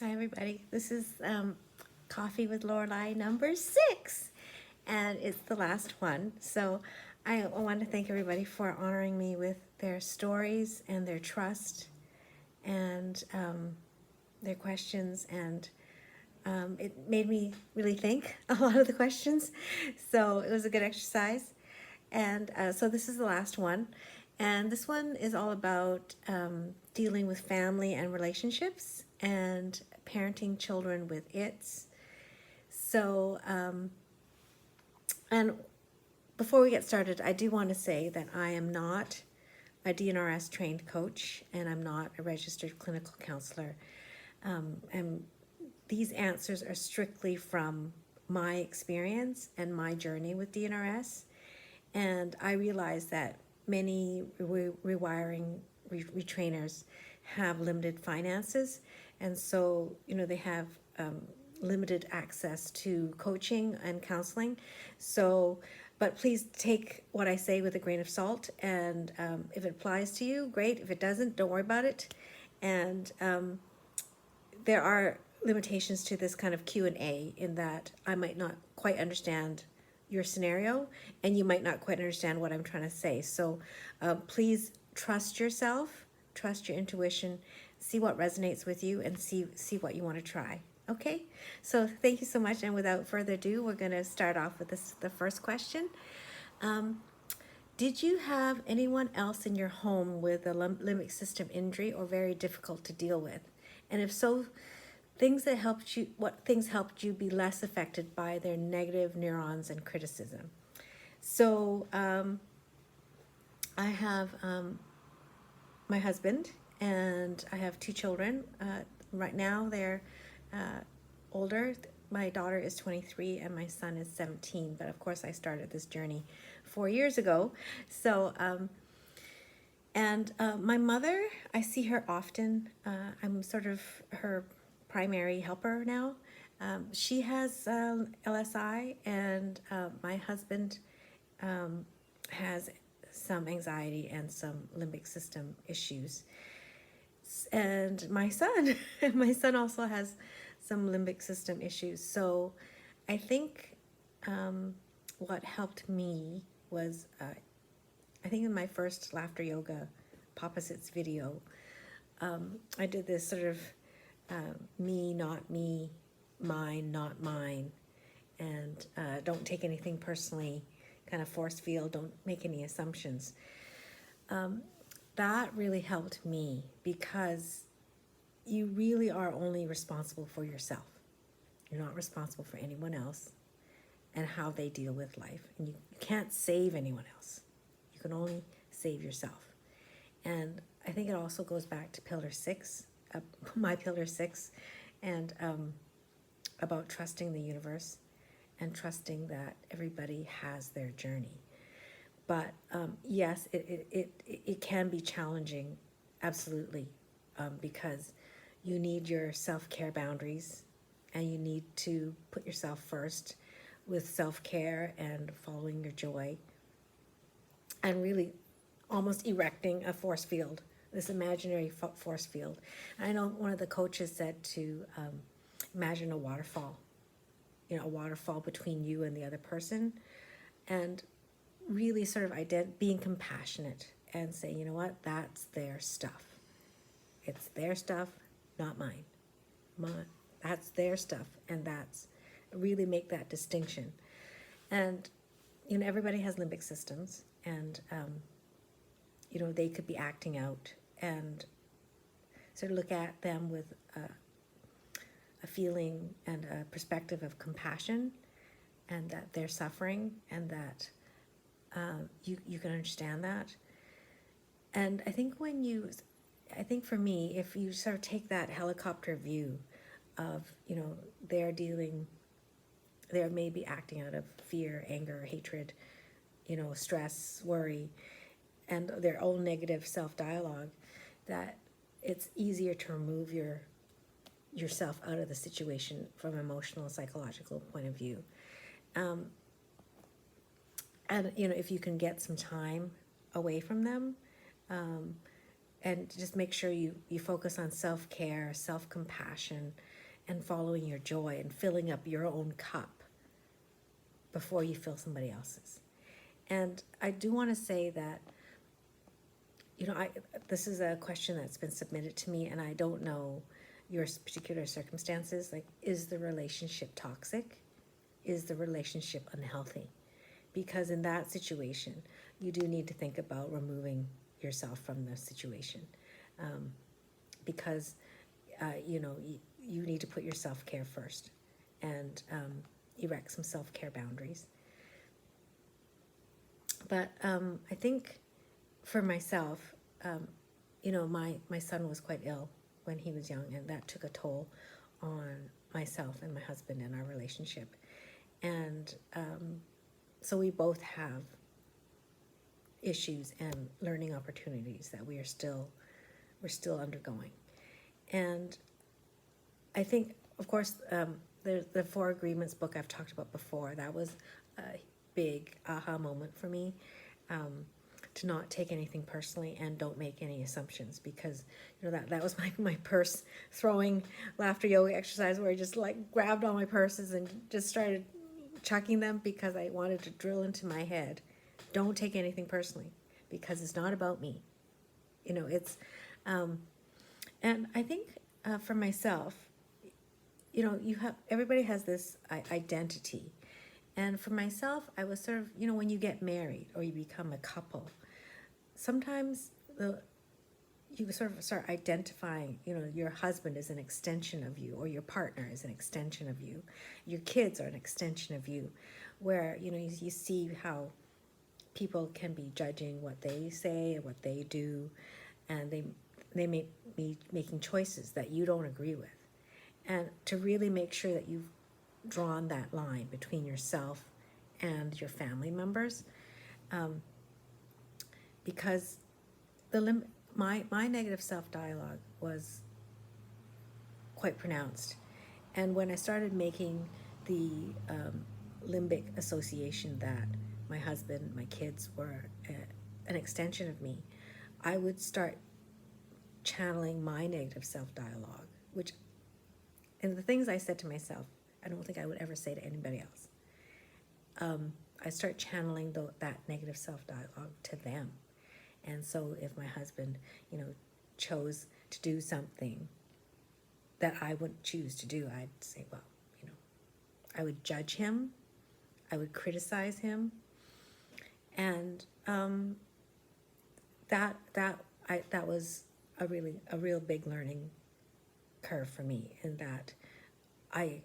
Hi everybody. This is Coffee with Lorelei number 6, and it's the last one. So I want to thank everybody for honoring me with their stories and their trust and their questions, and it made me really think a lot of the questions. So it was a good exercise. And so this is the last one. And this one is all about dealing with family and relationships and parenting children with ITS. So, and before we get started, I do want to say that I am not a DNRS trained coach and I'm not a registered clinical counselor. And these answers are strictly from my experience and my journey with DNRS. And I realize that many rewiring retrainers have limited finances, and so they have limited access to coaching and counseling. So, but please take what I say with a grain of salt, and if it applies to you, great. If it doesn't, don't worry about it. And there are limitations to this kind of Q&A in that I might not quite understand your scenario, and you might not quite understand what I'm trying to say. So please trust yourself, trust your intuition, see what resonates with you, and see what you want to try. Okay, so thank you so much, and without further ado, we're going to start off with the first question. Did you have anyone else in your home with a limbic system injury or very difficult to deal with? And if so, what things helped you be less affected by their negative neurons and criticism? So I have my husband, and I have 2 children. Right now they're older. My daughter is 23 and my son is 17, but of course I started this journey 4 years ago. So my mother, I see her often. I'm sort of her primary helper now. She has LSI, and my husband has some anxiety and some limbic system issues. And my son, also has some limbic system issues. So I think what helped me was, I think in my first laughter yoga Papa Sits video, I did this sort of me, not me, mine, not mine, and don't take anything personally, kind of force field, don't make any assumptions. That really helped me, because you really are only responsible for yourself. You're not responsible for anyone else and how they deal with life. And you can't save anyone else. You can only save yourself. And I think it also goes back to pillar 6, my pillar 6, and about trusting the universe and trusting that everybody has their journey. But yes, it can be challenging, absolutely, because you need your self-care boundaries, and you need to put yourself first with self-care and following your joy, and really almost erecting a force field, this imaginary force field. And I know one of the coaches said to imagine a waterfall, a waterfall between you and the other person, and really sort of being compassionate and say, you know what, that's their stuff. It's their stuff, not mine. That's their stuff, and that's really make that distinction. And everybody has limbic systems, and they could be acting out, and sort of look at them with a feeling and a perspective of compassion, and that they're suffering, and that you can understand that. And I think for me, if you sort of take that helicopter view of, they're maybe acting out of fear, anger, hatred, stress, worry, and their own negative self-dialogue, that it's easier to remove yourself out of the situation from an emotional, psychological point of view. And if you can get some time away from them, and just make sure you focus on self-care, self-compassion, and following your joy and filling up your own cup before you fill somebody else's. And I do want to say that, this is a question that's been submitted to me, and I don't know your particular circumstances. Like, is the relationship toxic? Is the relationship unhealthy? Because in that situation, you do need to think about removing yourself from the situation, because you need to put your self-care first, and erect some self-care boundaries. But I think for myself, my son was quite ill when he was young, and that took a toll on myself and my husband and our relationship. And so we both have issues and learning opportunities that we're still undergoing. And I think, of course, the 4 Agreements book I've talked about before, that was a big aha moment for me, to not take anything personally and don't make any assumptions, because that was my purse throwing laughter yoga exercise, where I just like grabbed all my purses and just started chucking them, because I wanted to drill into my head, don't take anything personally, because it's not about me. It's and I think for myself, everybody has this identity. And for myself, I was sort of, when you get married or you become a couple, sometimes you sort of start identifying, your husband is an extension of you, or your partner is an extension of you. Your kids are an extension of you, where, you see how people can be judging what they say and what they do, and they may be making choices that you don't agree with. And to really make sure that you've drawn that line between yourself and your family members, because my negative self-dialogue was quite pronounced. And when I started making the limbic association that my husband, my kids were an extension of me, I would start channeling my negative self-dialogue, and the things I said to myself, I don't think I would ever say to anybody else. I start channeling that negative self-dialogue to them. And so if my husband, chose to do something that I wouldn't choose to do, I'd say, well, I would judge him, I would criticize him, and that was a real big learning curve for me, in that I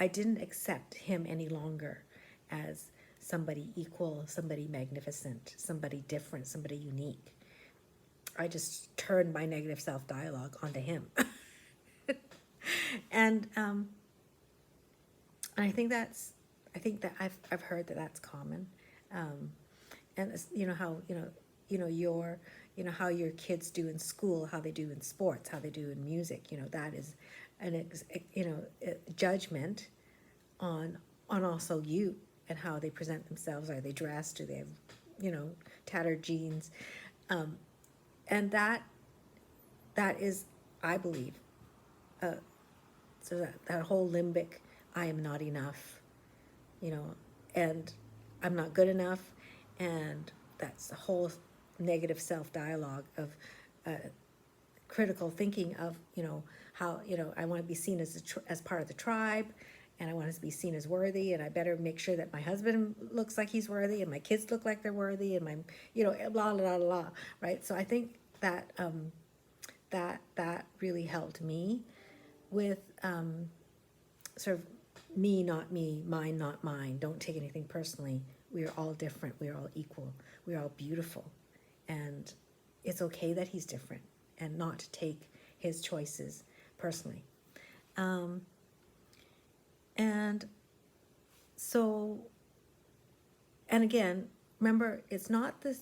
didn't accept him any longer as somebody equal, somebody magnificent, somebody different, somebody unique. I just turned my negative self-dialogue onto him. And I think that I've heard that that's common. And it's, how how your kids do in school, how they do in sports, how they do in music, that is judgment on also you and how they present themselves. Are they dressed? Do they have, tattered jeans? And that is, I believe, so that whole limbic, I am not enough, and I'm not good enough, and that's the whole negative self-dialogue of critical thinking of, how, I want to be seen as part of the tribe, and I want to be seen as worthy, and I better make sure that my husband looks like he's worthy, and my kids look like they're worthy, and my, blah, blah, blah, blah, right? So I think that that really helped me with sort of me, not me, mine, not mine. Don't take anything personally. We are all different. We are all equal. We are all beautiful. And it's okay that he's different, and not to take his choices personally. And so, and again, remember, it's not the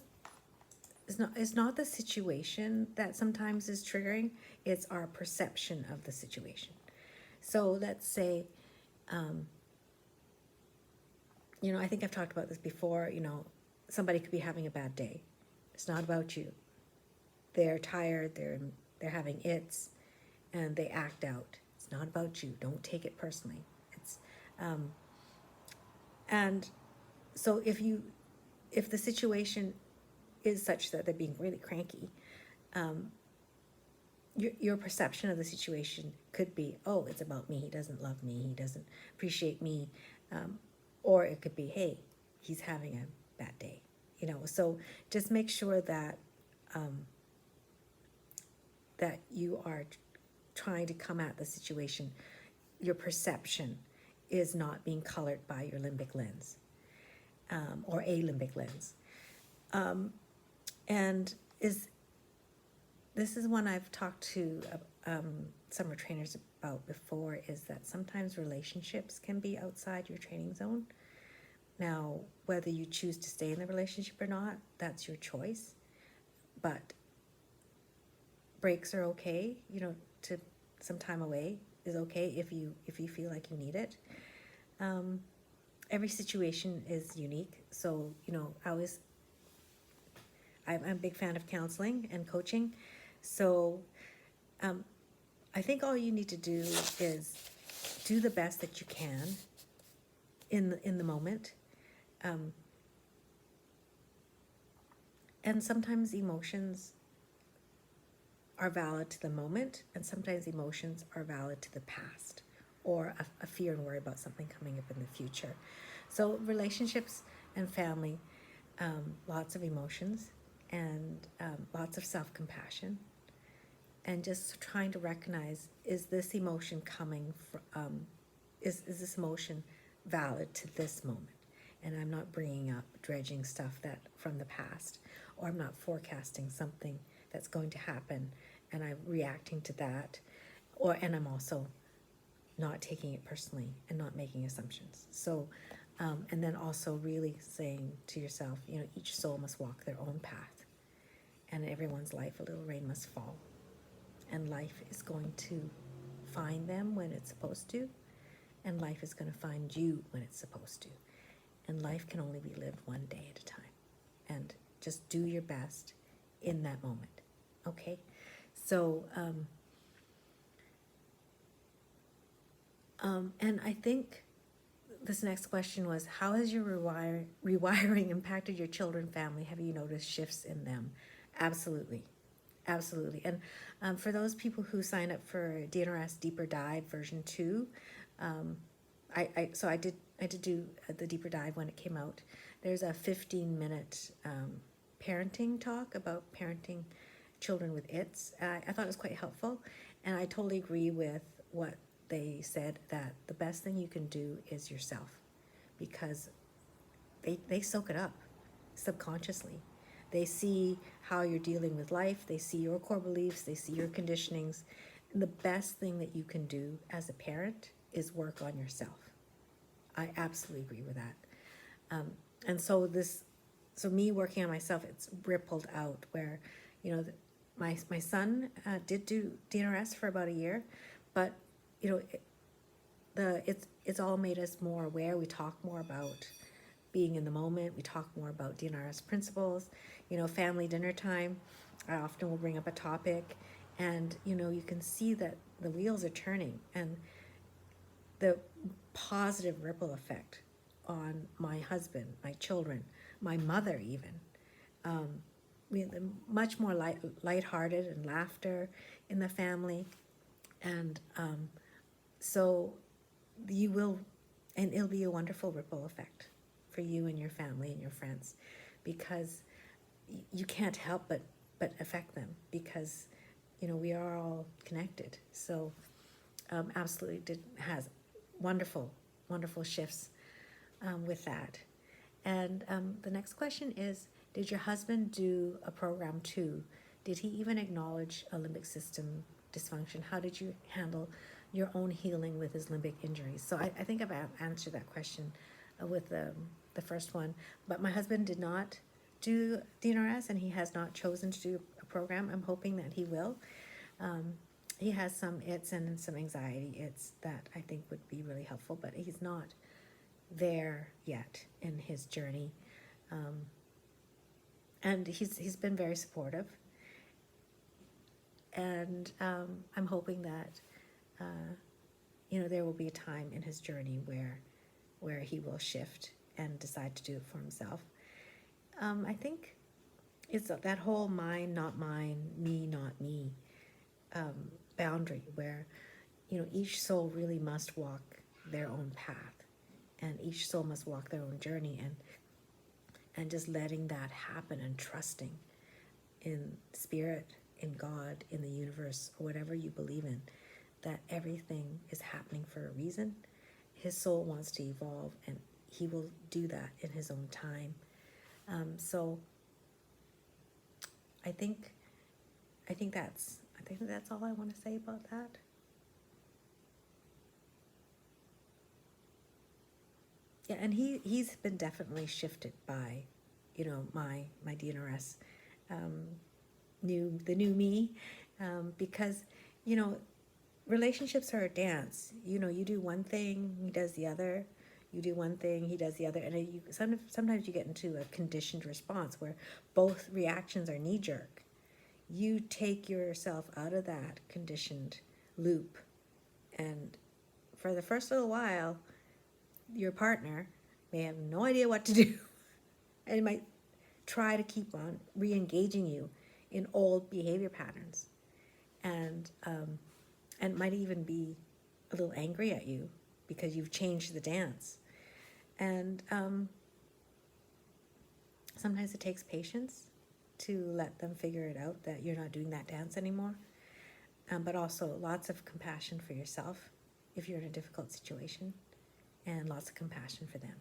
situation that sometimes is triggering, it's our perception of the situation. So let's say, I think I've talked about this before, somebody could be having a bad day. It's not about you. they're tired, they're having its, and they act out. It's not about you. Don't take it personally. It's and so if the situation is such that they're being really cranky, your perception of the situation could be, oh, it's about me. He doesn't love me. He doesn't appreciate me. Or it could be, hey, he's having a bad day. So just make sure that that you are trying to come at the situation. Your perception is not being colored by your limbic lens, or a limbic lens. And this is one I've talked to some retrainers about before, is that sometimes relationships can be outside your training zone. Now, whether you choose to stay in the relationship or not, that's your choice. But breaks are okay, to some time away is okay if you feel like you need it. Every situation is unique, so I'm a big fan of counseling and coaching. So I think all you need to do is do the best that you can in the moment. And sometimes emotions are valid to the moment, and sometimes emotions are valid to the past, or a fear and worry about something coming up in the future. So relationships and family, lots of emotions, and lots of self-compassion, and just trying to recognize, is this emotion coming from, is this emotion valid to this moment? And I'm not bringing up dredging stuff that from the past, or I'm not forecasting something that's going to happen and I'm reacting to that, and I'm also not taking it personally and not making assumptions. So and then also really saying to yourself, each soul must walk their own path, and in everyone's life a little rain must fall, and life is going to find them when it's supposed to, and life is going to find you when it's supposed to, and life can only be lived one day at a time, and just do your best in that moment. Okay, so and I think this next question was, how has your rewiring impacted your children, family? Have you noticed shifts in them? Absolutely. And for those people who sign up for DNRS Deeper Dive version 2, I did do the deeper dive when it came out. There's a 15-minute parenting talk about parenting children with ITS. I thought it was quite helpful, and I totally agree with what they said, that the best thing you can do is yourself, because they soak it up subconsciously. They see how you're dealing with life, they see your core beliefs, they see your conditionings, and the best thing that you can do as a parent is work on yourself. I absolutely agree with that. And so me working on myself, it's rippled out where, my son did do DNRS for about a year, but it's all made us more aware. We talk more about being in the moment. We talk more about DNRS principles. Family dinner time, I often will bring up a topic, and you can see that the wheels are turning, and the positive ripple effect on my husband, my children, my mother even. Much more lighthearted and laughter in the family, and so you will, and it'll be a wonderful ripple effect for you and your family and your friends, because you can't help but affect them, because we are all connected. So absolutely has wonderful shifts with that. And the next question is, did your husband do a program too? Did he even acknowledge a limbic system dysfunction? How did you handle your own healing with his limbic injuries? So I think I've answered that question with the first one. But my husband did not do DNRS, and he has not chosen to do a program. I'm hoping that he will. He has some ITS and some anxiety ITS that I think would be really helpful, but he's not there yet in his journey. And he's been very supportive. And I'm hoping that, there will be a time in his journey where he will shift and decide to do it for himself. I think it's that whole mine, not mine, me, not me boundary where, each soul really must walk their own path, and each soul must walk their own journey, and just letting that happen and trusting in spirit, in God, in the universe, or whatever you believe in, that everything is happening for a reason. His soul wants to evolve, and he will do that in his own time. So I think that's all I want to say about that. Yeah, and he's been definitely shifted by, my DNRS, the new me, because relationships are a dance. You do one thing, he does the other. You do one thing, he does the other, and sometimes you get into a conditioned response where both reactions are knee-jerk. You take yourself out of that conditioned loop, and for the first little while, your partner may have no idea what to do, and might try to keep on re-engaging you in old behavior patterns, and might even be a little angry at you because you've changed the dance. And sometimes it takes patience to let them figure it out that you're not doing that dance anymore, but also lots of compassion for yourself if you're in a difficult situation, and lots of compassion for them.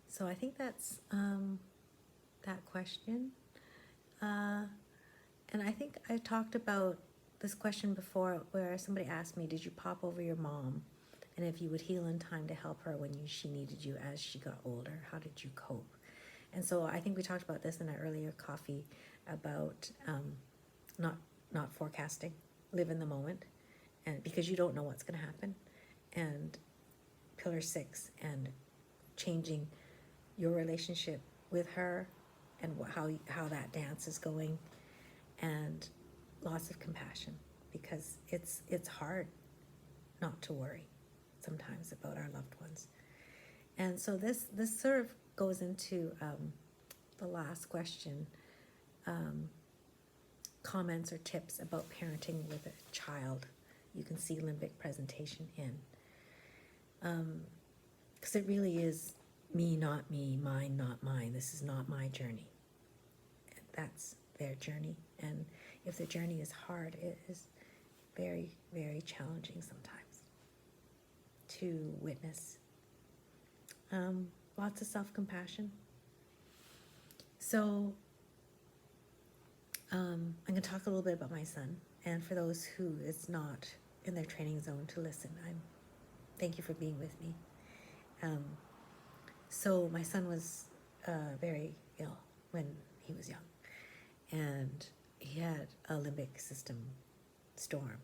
So I think that's that question. And I think I talked about this question before, where somebody asked me, did you pop over your mom? And if you would heal in time to help her when she needed you as she got older, how did you cope? And so I think we talked about this in our earlier coffee about not forecasting, live in the moment, and because you don't know what's going to happen. And pillar 6, and changing your relationship with her, and how that dance is going, and lots of compassion, because it's hard not to worry sometimes about our loved ones. And so this sort of goes into the last question, comments or tips about parenting with a child you can see limbic presentation in. Because it really is me, not me, mine, not mine. This is not my journey. That's their journey. And if their journey is hard, it is very, very challenging sometimes to witness. Lots of self-compassion. So I'm going to talk a little bit about my son. And for those who is not in their training zone to listen, thank you for being with me. So my son was very ill when he was young, and he had a limbic system storm,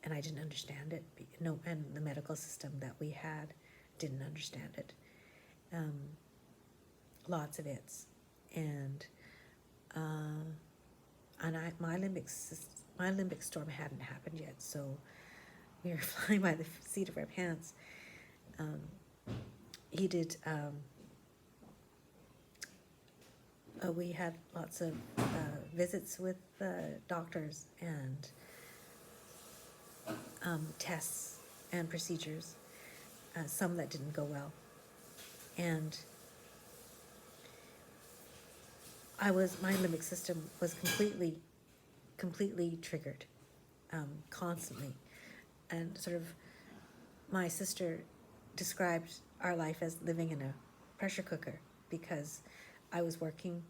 and I didn't understand it. No, and the medical system that we had didn't understand it. Lots of its, and my limbic storm hadn't happened yet, so we were flying by the seat of our pants. He did. We had lots of visits with doctors and tests and procedures, some that didn't go well. And my limbic system was completely triggered, constantly. And sort of, my sister described our life as living in a pressure cooker, because I was working,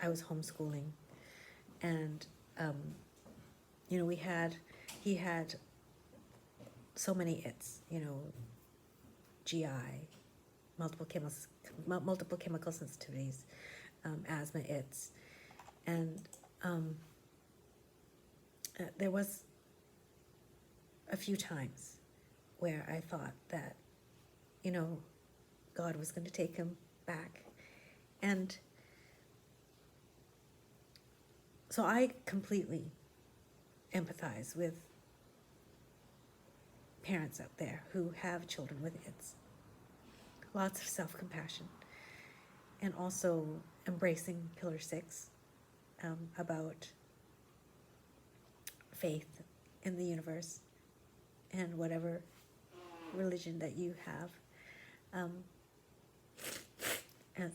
I was homeschooling, and he had so many its, GI, multiple chemical sensitivities, asthma its, and there was a few times where I thought that, God was going to take him back. And So I completely empathize with parents out there who have children with IDS. Lots of self-compassion, and also embracing Pillar 6 about faith in the universe and whatever religion that you have. And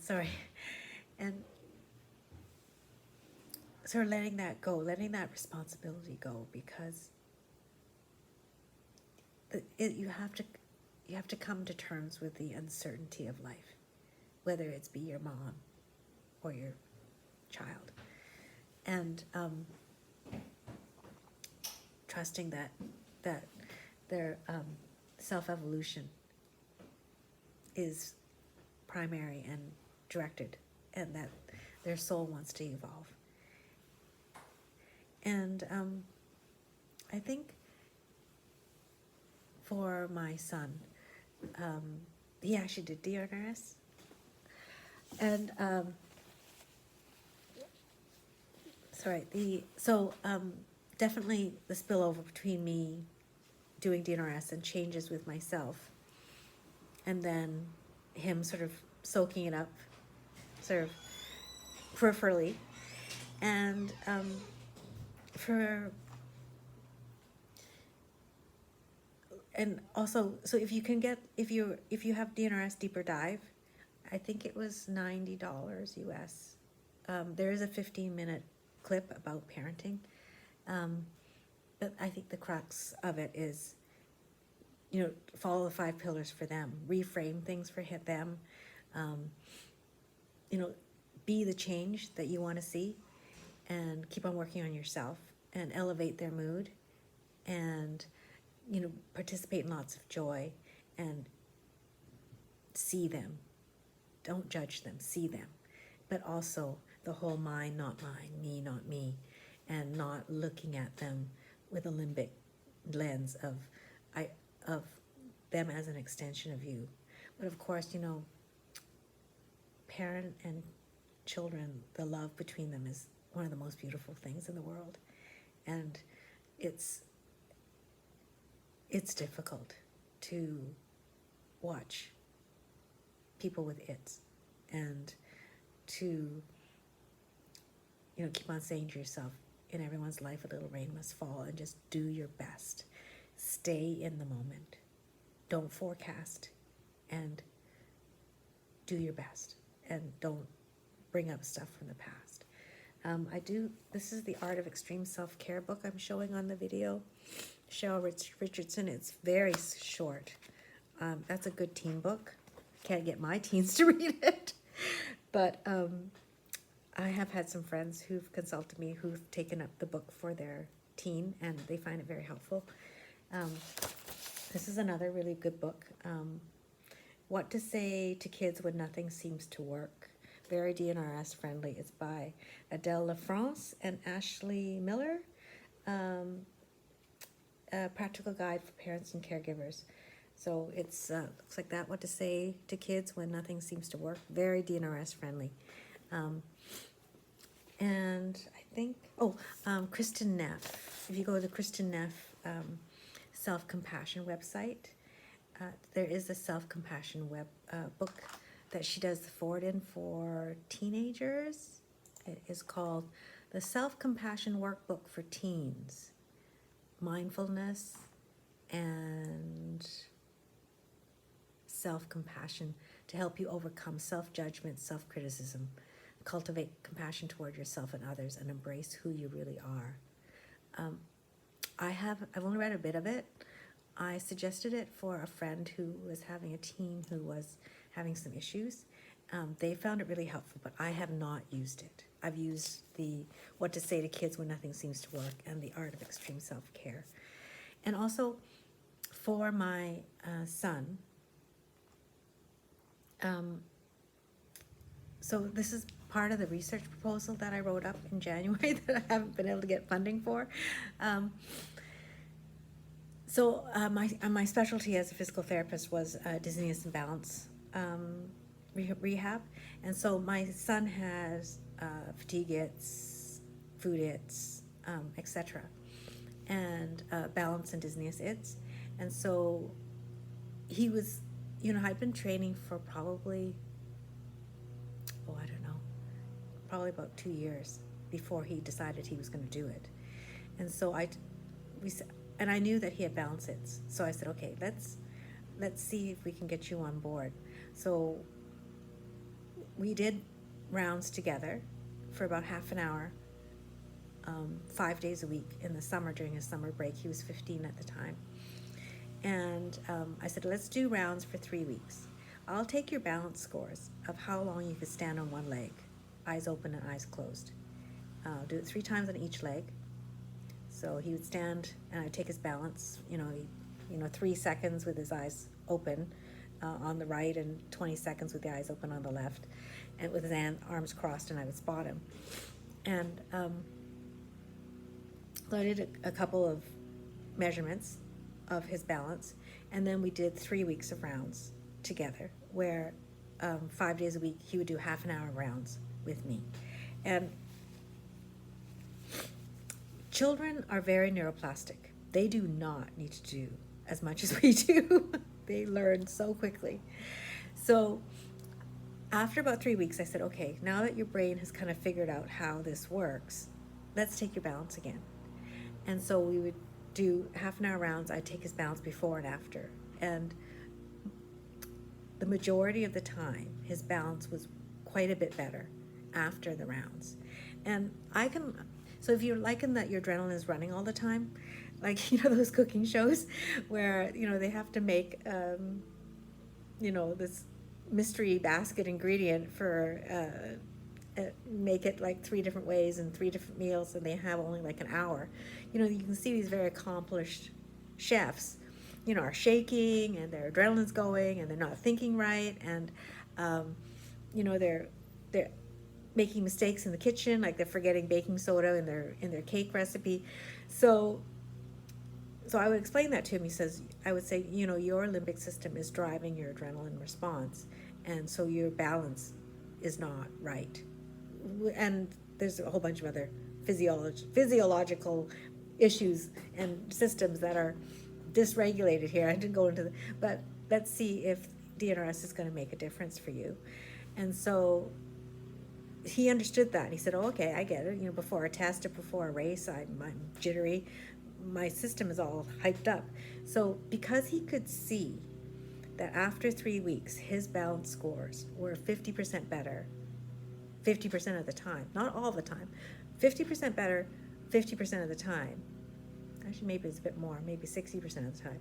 sort of letting that go, letting that responsibility go, because you have to come to terms with the uncertainty of life, whether it's be your mom or your child, and trusting that their self-evolution is primary and directed, and that their soul wants to evolve. And I think for my son, he actually did DNRS, and definitely the spillover between me doing DNRS and changes with myself, and then him sort of soaking it up, sort of peripherally, and and also, so if you have DNRS Deeper Dive, I think it was $90 US. There is a 15-minute clip about parenting, but I think the crux of it is, follow the 5 pillars for them, reframe things for them, be the change that you want to see, and keep on working on yourself, and elevate their mood, and participate in lots of joy, and see them. Don't judge them, see them. But also the whole mind, not mine, me, not me, and not looking at them with a limbic lens of them as an extension of you. But of course, parent and children, the love between them is one of the most beautiful things in the world. And it's difficult to watch people with IDS and to keep on saying to yourself, in everyone's life a little rain must fall, and just do your best. Stay in the moment. Don't forecast, and do your best, and don't bring up stuff from the past. This is the Art of Extreme Self-Care book I'm showing on the video. Cheryl Richardson. It's very short. That's a good teen book. Can't get my teens to read it. But I have had some friends who've consulted me who've taken up the book for their teen, and they find it very helpful. This is another really good book. What to Say to Kids When Nothing Seems to Work. Very DNRS friendly. It's by Adele LaFrance and Ashley Miller. A practical guide for parents and caregivers. So it's looks like that. What to Say to Kids When Nothing Seems to Work. Very DNRS friendly. And I think, Kristen Neff. If you go to the Kristen Neff self-compassion website, there is a self-compassion book that she does the forward in for teenagers. It is called The Self-Compassion Workbook for Teens. Mindfulness and self-compassion to help you overcome self-judgment, self-criticism, cultivate compassion toward yourself and others, and embrace who you really are. I've only read a bit of it. I suggested it for a friend who was having a teen who was having some issues. They found it really helpful, but I have not used it. I've used the What to Say to Kids When Nothing Seems to Work and the Art of Extreme Self-Care. And also for my son, so this is part of the research proposal that I wrote up in January that I haven't been able to get funding for. My specialty as a physical therapist was dizziness and balance rehab, and so my son has fatigue food its, etc. And balance and dizziness its. And so he was, I'd been training for probably, I don't know, probably about 2 years before he decided he was going to do it. And so I knew that he had balance its. So I said, okay, let's see if we can get you on board. So we did rounds together for about half an hour, 5 days a week in the summer during his summer break. He was 15 at the time. And I said, let's do rounds for 3 weeks. I'll take your balance scores of how long you could stand on one leg, eyes open and eyes closed. Do it 3 times on each leg. So he would stand and I'd take his balance, 3 seconds with his eyes open on the right and 20 seconds with the eyes open on the left, and with his arms crossed, and I would spot him. And so I did a couple of measurements of his balance, and then we did 3 weeks of rounds together where 5 days a week he would do half an hour rounds with me. And children are very neuroplastic. They do not need to do as much as we do. They learn so quickly. So after about 3 weeks, I said, okay, now that your brain has kind of figured out how this works, let's take your balance again. And so we would do half an hour rounds. I'd take his balance before and after. And the majority of the time, his balance was quite a bit better after the rounds. And so if you're liking that your adrenaline is running all the time, like, those cooking shows where, they have to make, this mystery basket ingredient for, make it like 3 different ways and 3 different meals, and they have only like an hour. You can see these very accomplished chefs, are shaking and their adrenaline's going and they're not thinking right. And, they're making mistakes in the kitchen, like they're forgetting baking soda in their cake recipe. So I would explain that to him. I would say, your limbic system is driving your adrenaline response, and so your balance is not right. And there's a whole bunch of other physiological issues and systems that are dysregulated here. I didn't go into but let's see if DNRS is going to make a difference for you. And so he understood that. He said, oh, okay, I get it. Before a test or before a race, I'm jittery. My system is all hyped up. So because he could see that after 3 weeks, his balance scores were 50% better, 50% of the time, not all the time, 50% better, 50% of the time. Actually, maybe it's a bit more, maybe 60% of the time.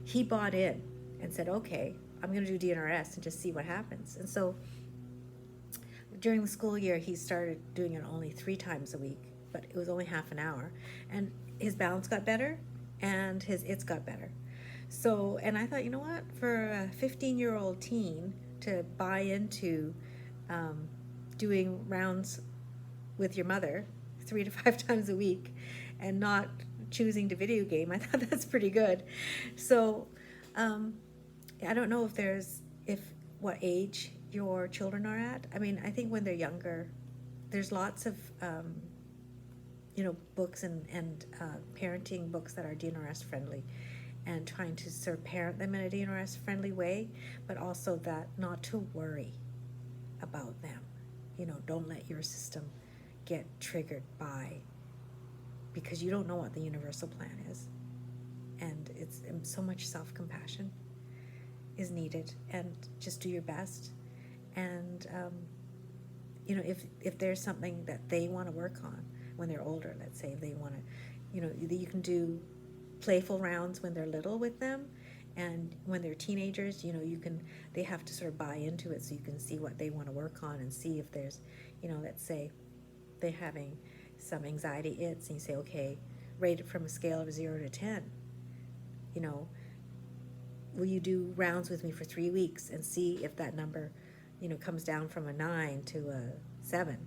He bought in and said, okay, I'm going to do DNRS and just see what happens. And so during the school year, he started doing it only 3 times a week, but it was only half an hour. And his balance got better and his its got better. So, and I thought, what? For a 15-year-old teen to buy into doing rounds with your mother 3 to 5 times a week and not choosing to video game, I thought that's pretty good. So I don't know what age your children are at. I mean, I think when they're younger, there's lots of books and parenting books that are DNRS friendly, and trying to sort of parent them in a DNRS friendly way, but also that not to worry about them. Don't let your system get triggered because you don't know what the universal plan is. And it's so much self-compassion is needed, and just do your best. And if there's something that they want to work on when they're older, let's say they want to, you can do playful rounds when they're little with them, and when they're teenagers, they have to sort of buy into it, so you can see what they want to work on and see if there's, let's say they're having some anxiety its, and you say, okay, rate it from a scale of 0 to 10. Will you do rounds with me for 3 weeks and see if that number, comes down from a 9 to a 7,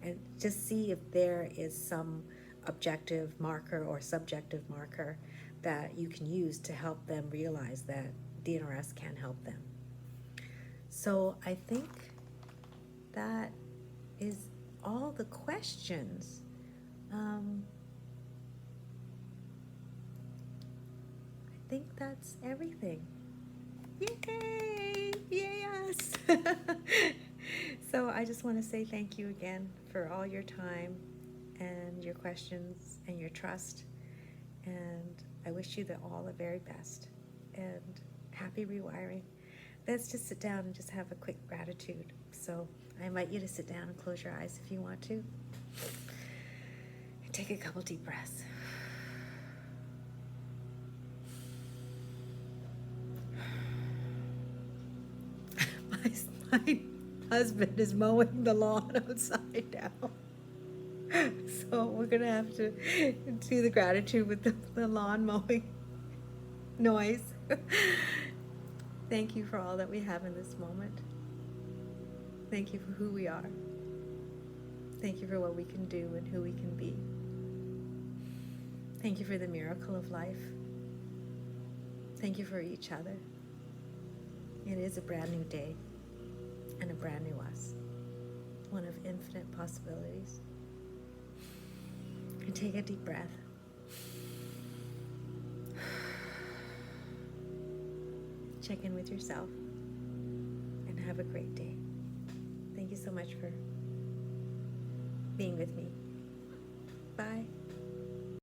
and just see if there is some objective marker or subjective marker that you can use to help them realize that DNRS can help them. So I think that is all the questions. I think that's everything. Yay! Yay us! So I just want to say thank you again for all your time and your questions and your trust. And I wish you all the very best. And happy rewiring. Let's just sit down and just have a quick gratitude. So I invite you to sit down and close your eyes if you want to. And take a couple deep breaths. My husband is mowing the lawn outside now. So we're going to have to do the gratitude with the lawn mowing noise. Thank you for all that we have in this moment. Thank you for who we are. Thank you for what we can do and who we can be. Thank you for the miracle of life. Thank you for each other. It is a brand new day and a brand new us, one of infinite possibilities. And take a deep breath. Check in with yourself and have a great day. Thank you so much for being with me. Bye.